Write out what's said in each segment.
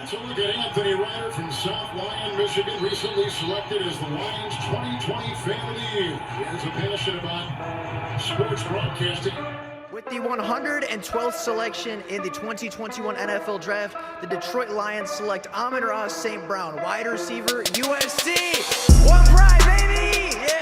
So look at Anthony Ryder from South Lyon, Michigan, recently selected as the Lions 2020 Fan of the Year. He has a passion about sports broadcasting. With the 112th selection in the 2021 NFL Draft, the Detroit Lions select Amon-Ra St. Brown, wide receiver, USC. One pride, baby! Yeah!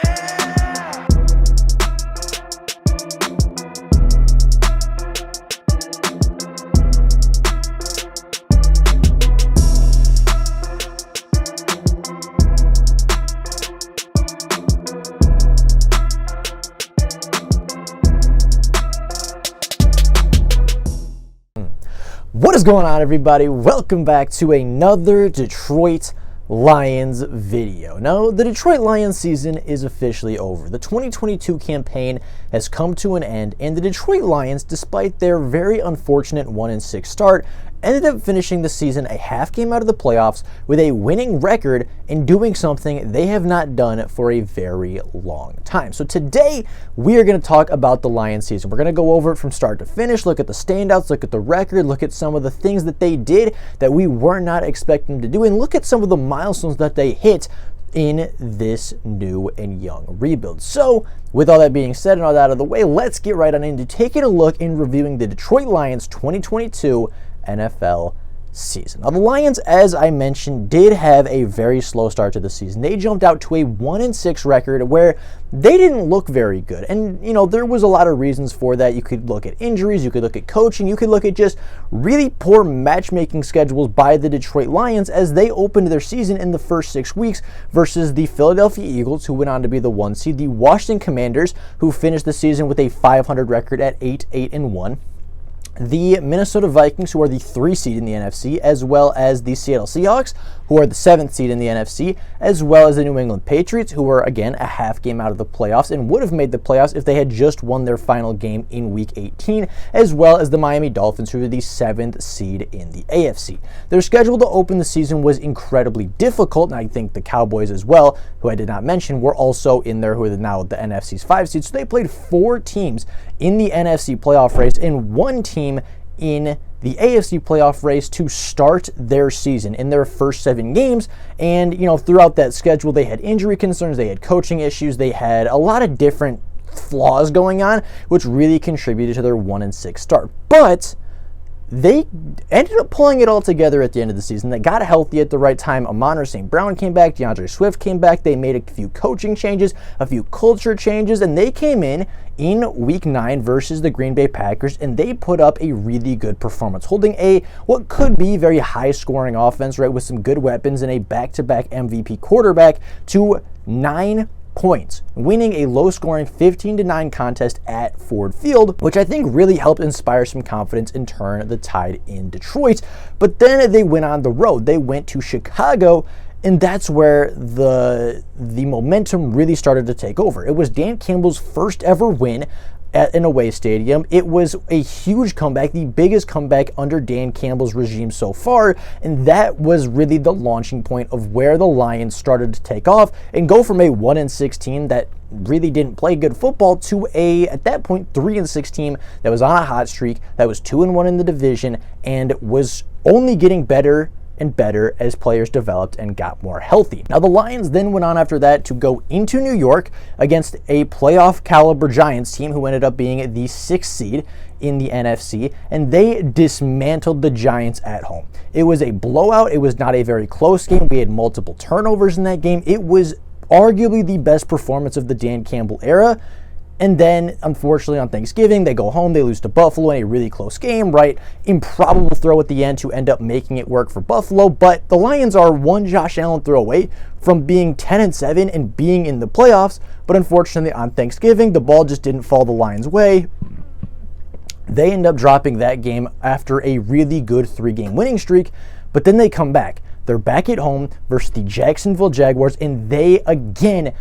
What is going on, everybody? Welcome back to another Detroit Lions video. Now, the Detroit Lions season is officially over. The 2022 campaign has come to an end, and the Detroit Lions, despite their very unfortunate 1-6 start, ended up finishing the season a half game out of the playoffs with a winning record and doing something they have not done for a very long time. So today, we are going to talk about the Lions season. We're going to go over it from start to finish, look at the standouts, look at the record, look at some of the things that they did that we were not expecting to do, and look at some of the milestones that they hit in this new and young rebuild. So, with all that being said and all that out of the way, let's get right on into taking a look and reviewing the Detroit Lions 2022 NFL season. Now, the Lions, as I mentioned, did have a very slow start to the season. They jumped out to a 1-6 record where they didn't look very good. And, you know, there was a lot of reasons for that. You could look at injuries, you could look at coaching, you could look at just really poor matchmaking schedules by the Detroit Lions as they opened their season in the first 6 weeks versus the Philadelphia Eagles, who went on to be the 1 seed, the Washington Commanders, who finished the season with a 500 record at 8-1. The Minnesota Vikings, who are the 3 seed in the NFC, as well as the Seattle Seahawks, who are the 7th seed in the NFC, as well as the New England Patriots, who were, again, a half game out of the playoffs and would have made the playoffs if they had just won their final game in Week 18, as well as the Miami Dolphins, who are the 7th seed in the AFC. Their schedule to open the season was incredibly difficult, and I think the Cowboys as well, who I did not mention, were also in there, who are now the NFC's 5 seed. So they played 4 teams in the NFC playoff race and 1 team in the AFC playoff race to start their season in their first 7 games. And, you know, throughout that schedule, they had injury concerns, they had coaching issues, they had a lot of different flaws going on, which really contributed to their 1-6 start. But they ended up pulling it all together at the end of the season. They got healthy at the right time. Amon-Ra St. Brown came back. DeAndre Swift came back. They made a few coaching changes, a few culture changes, and they came in Week 9 versus the Green Bay Packers, and they put up a really good performance, holding what could be very high-scoring offense, right, with some good weapons and a back-to-back MVP quarterback to 9 points, winning a low-scoring 15-9 contest at Ford Field, which I think really helped inspire some confidence and turn the tide in Detroit. But then they went on the road. They went to Chicago, and that's where the momentum really started to take over. It was Dan Campbell's first ever win at an away stadium. It was a huge comeback, the biggest comeback under Dan Campbell's regime so far, and that was really the launching point of where the Lions started to take off and go from a 1-6 team that really didn't play good football to at that point, 3-6 team that was on a hot streak, that was 2-1 in the division, and was only getting better and better as players developed and got more healthy. Now, the Lions then went on after that to go into New York against a playoff caliber Giants team who ended up being the 6th seed in the NFC, and they dismantled the Giants at home. It was a blowout. It was not a very close game. We had multiple turnovers in that game. It was arguably the best performance of the Dan Campbell era. And then, unfortunately, on Thanksgiving, they go home, they lose to Buffalo in a really close game, right? Improbable throw at the end to end up making it work for Buffalo, but the Lions are one Josh Allen throw away from being 10-7 and being in the playoffs, but unfortunately, on Thanksgiving, the ball just didn't fall the Lions' way. They end up dropping that game after a really good 3-game winning streak, but then they come back. They're back at home versus the Jacksonville Jaguars, and they again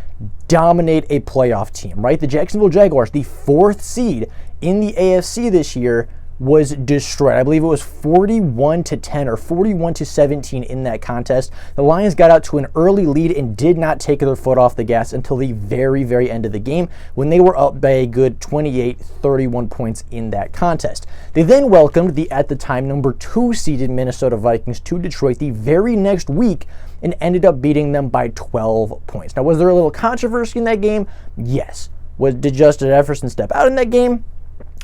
dominate a playoff team, right? The Jacksonville Jaguars, the 4th seed in the AFC this year, was destroyed. I believe it was 41-10 or 41-17 in that contest. The Lions got out to an early lead and did not take their foot off the gas until the very, very end of the game when they were up by a good 28-31 points in that contest. They then welcomed the, at the time, number 2 seeded Minnesota Vikings to Detroit the very next week and ended up beating them by 12 points. Now, was there a little controversy in that game? Yes. Did Justin Jefferson step out in that game?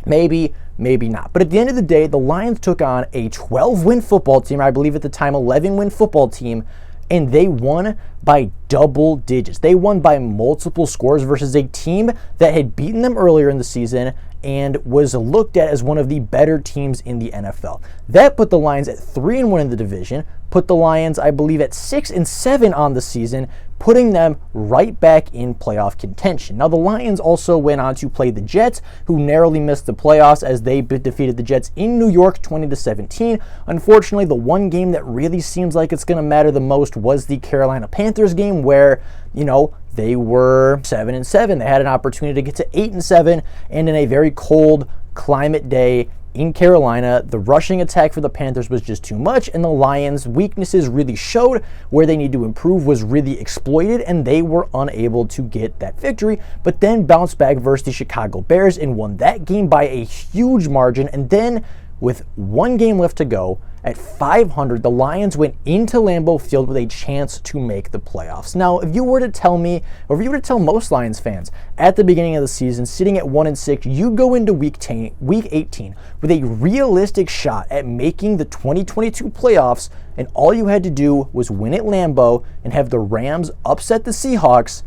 Maybe, maybe not. But at the end of the day, the Lions took on a 12-win football team, I believe at the time 11-win football team, and they won by double digits. They won by multiple scores versus a team that had beaten them earlier in the season and was looked at as one of the better teams in the NFL. That put the Lions at 3-1 in the division, put the Lions, I believe, at 6-7 on the season, putting them right back in playoff contention. Now, the Lions also went on to play the Jets, who narrowly missed the playoffs as they defeated the Jets in New York 20-17. Unfortunately, the one game that really seems like it's going to matter the most was the Carolina Panthers game where, you know, they were 7-7. They had an opportunity to get to 8-7, and in a very cold climate day in Carolina, the rushing attack for the Panthers was just too much, and the Lions' weaknesses really showed. Where they need to improve was really exploited, and they were unable to get that victory, but then bounced back versus the Chicago Bears and won that game by a huge margin. And then, with one game left to go, at 500, the Lions went into Lambeau Field with a chance to make the playoffs. Now, if you were to tell me, or if you were to tell most Lions fans at the beginning of the season, sitting at 1-6, you go into week 18 with a realistic shot at making the 2022 playoffs, and all you had to do was win at Lambeau and have the Rams upset the Seahawks,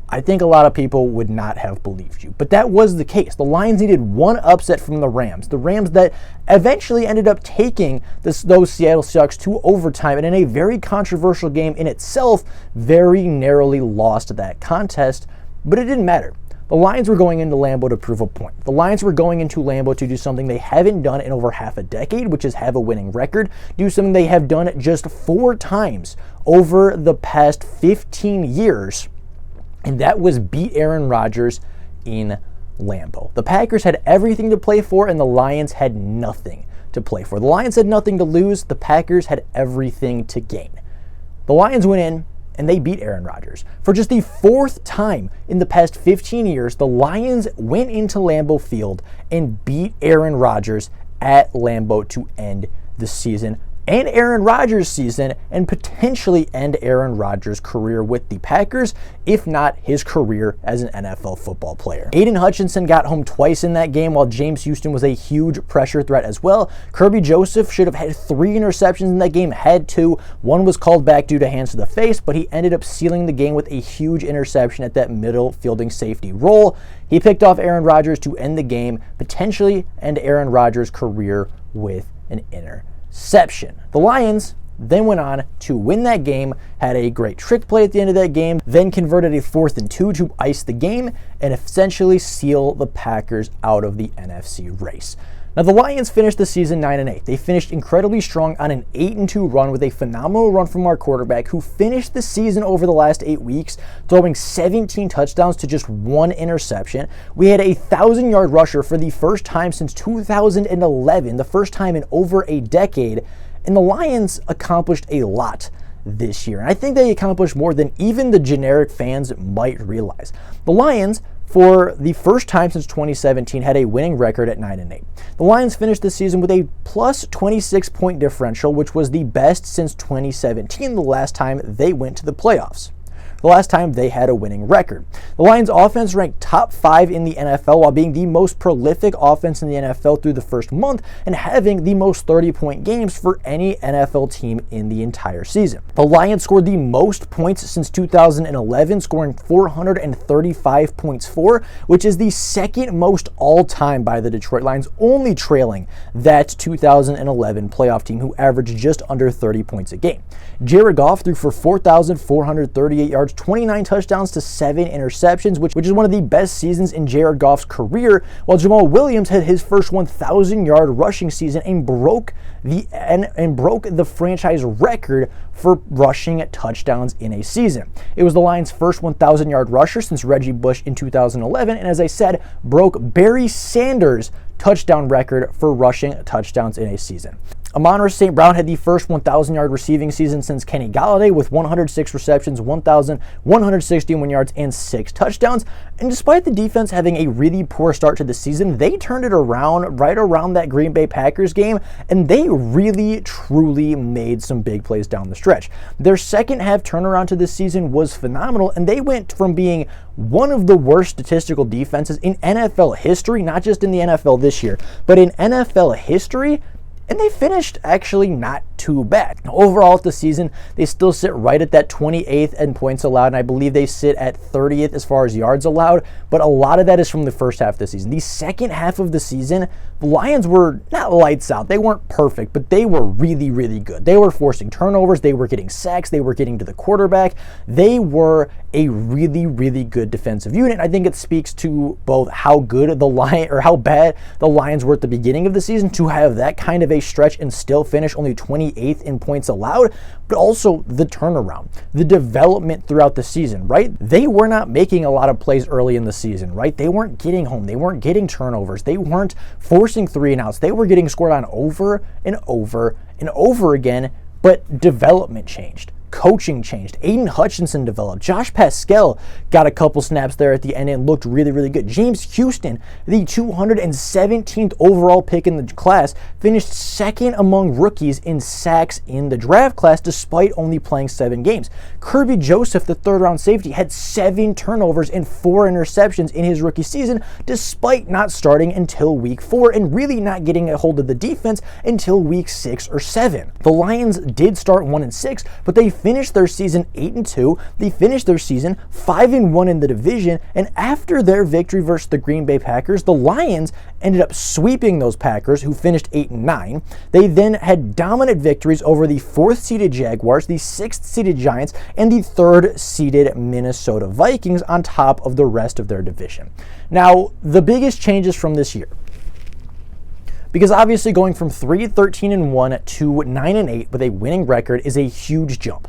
I think a lot of people would not have believed you. But that was the case. The Lions needed one upset from the Rams that eventually ended up taking those Seattle Seahawks to overtime, and in a very controversial game in itself, very narrowly lost that contest, but it didn't matter. The Lions were going into Lambeau to prove a point. The Lions were going into Lambeau to do something they haven't done in over half a decade, which is have a winning record, do something they have done just 4 times over the past 15 years, and that was beat Aaron Rodgers in Lambeau. The Packers had everything to play for, and the Lions had nothing to play for. The Lions had nothing to lose. The Packers had everything to gain. The Lions went in, and they beat Aaron Rodgers. For just the 4th time in the past 15 years, the Lions went into Lambeau Field and beat Aaron Rodgers at Lambeau to end the season and Aaron Rodgers' season, and potentially end Aaron Rodgers' career with the Packers, if not his career as an NFL football player. Aiden Hutchinson got home twice in that game, while James Houston was a huge pressure threat as well. Kirby Joseph should have had 3 interceptions in that game, had 2. One was called back due to hands to the face, but he ended up sealing the game with a huge interception at that middle fielding safety role. He picked off Aaron Rodgers to end the game, potentially end Aaron Rodgers' career with an interception. The Lions then went on to win that game, had a great trick play at the end of that game, then converted a 4th and 2 to ice the game and essentially seal the Packers out of the NFC race. Now, the Lions finished the season 9-8. They finished incredibly strong on an 8-2 run with a phenomenal run from our quarterback, who finished the season over the last 8 weeks, throwing 17 touchdowns to just 1 interception. We had a 1,000-yard rusher for the first time since 2011, the first time in over a decade, and the Lions accomplished a lot this year. And I think they accomplished more than even the generic fans might realize. The Lions, for the first time since 2017, had a winning record at 9-8. The Lions finished the season with a plus 26-point differential, which was the best since 2017, the last time they went to the playoffs. The last time they had a winning record. The Lions offense ranked top 5 in the NFL while being the most prolific offense in the NFL through the first month and having the most 30-point games for any NFL team in the entire season. The Lions scored the most points since 2011, scoring 435 points for, which is the second most all-time by the Detroit Lions, only trailing that 2011 playoff team who averaged just under 30 points a game. Jared Goff threw for 4,438 yards, 29 touchdowns to 7 interceptions, which is one of the best seasons in Jared Goff's career, while Jamal Williams had his first 1,000-yard rushing season and broke the franchise record for rushing touchdowns in a season. It was the Lions' first 1,000-yard rusher since Reggie Bush in 2011, and as I said, broke Barry Sanders' touchdown record for rushing touchdowns in a season. Amon-Ra St. Brown had the first 1,000-yard receiving season since Kenny Golladay with 106 receptions, 1,161 yards, and 6 touchdowns. And despite the defense having a really poor start to the season, they turned it around right around that Green Bay Packers game, and they really, truly made some big plays down the stretch. Their second half turnaround to this season was phenomenal, and they went from being one of the worst statistical defenses in NFL history, not just in the NFL this year, but in NFL history, and they finished actually not too bad. Overall at the season, they still sit right at that 28th in points allowed, and I believe they sit at 30th as far as yards allowed, but a lot of that is from the first half of the season. The second half of the season, the Lions were not lights out. They weren't perfect, but they were really, really good. They were forcing turnovers, they were getting sacks, they were getting to the quarterback. They were a really, really good defensive unit. I think it speaks to both how good the Lions, or how bad the Lions were at the beginning of the season to have that kind of a stretch and still finish only 28th in points allowed, but also the turnaround, the development throughout the season, right? They were not making a lot of plays early in the season, right? They weren't getting home. They weren't getting turnovers. They weren't forcing 3-and-outs. They were getting scored on over and over and over again, but development changed. Coaching changed. Aiden Hutchinson developed. Josh Paschal got a couple snaps there at the end and looked really, really good. James Houston, the 217th overall pick in the class, finished second among rookies in sacks in the draft class despite only playing 7 games. Kirby Joseph, the third-round safety, had 7 turnovers and 4 interceptions in his rookie season despite not starting until week 4 and really not getting a hold of the defense until week 6 or 7. The Lions did start 1-6, but they finished their season 8-2. They finished their season 5-1 in the division, and after their victory versus the Green Bay Packers, the Lions ended up sweeping those Packers, who finished 8-9. They then had dominant victories over the 4th-seeded Jaguars, the 6th-seeded Giants, and the 3rd-seeded Minnesota Vikings on top of the rest of their division. Now, the biggest changes from this year, because obviously going from 3-13-1 to 9-8 with a winning record is a huge jump.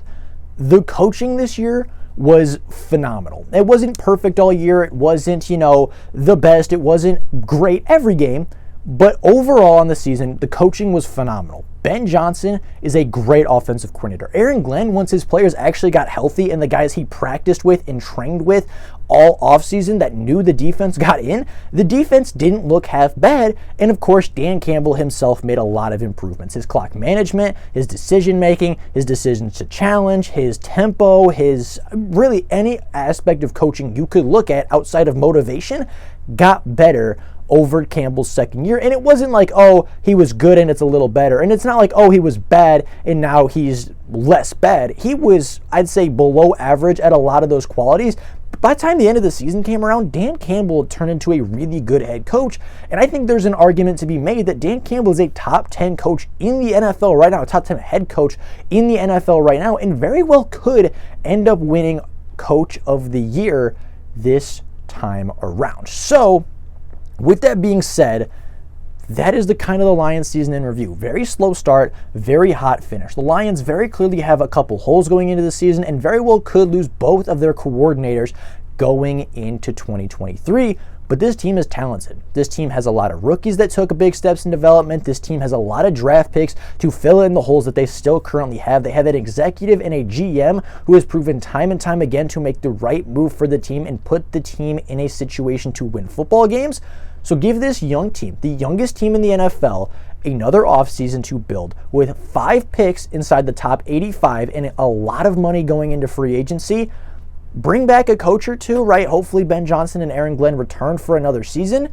The coaching this year was phenomenal. It wasn't perfect all year. It wasn't, the best. It wasn't great every game. But overall on the season, the coaching was phenomenal. Ben Johnson is a great offensive coordinator. Aaron Glenn, once his players actually got healthy and the guys he practiced with and trained with all offseason that knew the defense got in, the defense didn't look half bad. And of course, Dan Campbell himself made a lot of improvements. His clock management, his decision making, his decisions to challenge, his tempo, his really any aspect of coaching you could look at outside of motivation got better over Campbell's second year. And it wasn't like, oh, he was good and it's a little better. And it's not like, oh, he was bad and now he's less bad. He was, I'd say, below average at a lot of those qualities. But by the time the end of the season came around, Dan Campbell turned into a really good head coach. And I think there's an argument to be made that Dan Campbell is a top 10 coach in the NFL right now, a top 10 head coach in the NFL right now, and very well could end up winning Coach of the Year this time around. So, with that being said, that is the kind of the Lions season in review. Very slow start, very hot finish. The Lions very clearly have a couple holes going into the season and very well could lose both of their coordinators going into 2023. But this team is talented. This team has a lot of rookies that took big steps in development. This team has a lot of draft picks to fill in the holes that they still currently have. They have an executive and a GM who has proven time and time again to make the right move for the team and put the team in a situation to win football games. So give this young team, the youngest team in the NFL, another offseason to build with 5 picks inside the top 85 and a lot of money going into free agency. Bring back a coach or two, right? Hopefully Ben Johnson and Aaron Glenn return for another season.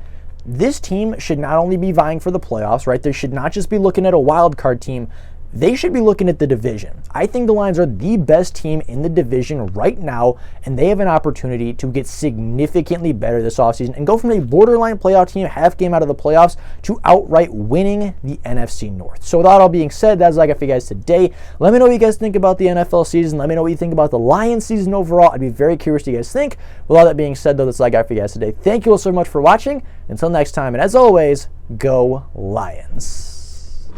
This team should not only be vying for the playoffs, right? They should not just be looking at a wild card team. They should be looking at the division. I think the Lions are the best team in the division right now, and they have an opportunity to get significantly better this offseason and go from a borderline playoff team, half game out of the playoffs, to outright winning the NFC North. So with that all being said, that's all I got for you guys today. Let me know what you guys think about the NFL season. Let me know what you think about the Lions season overall. I'd be very curious what you guys think. With all that being said, though, that's all I got for you guys today. Thank you all so much for watching. Until next time, and as always, go Lions.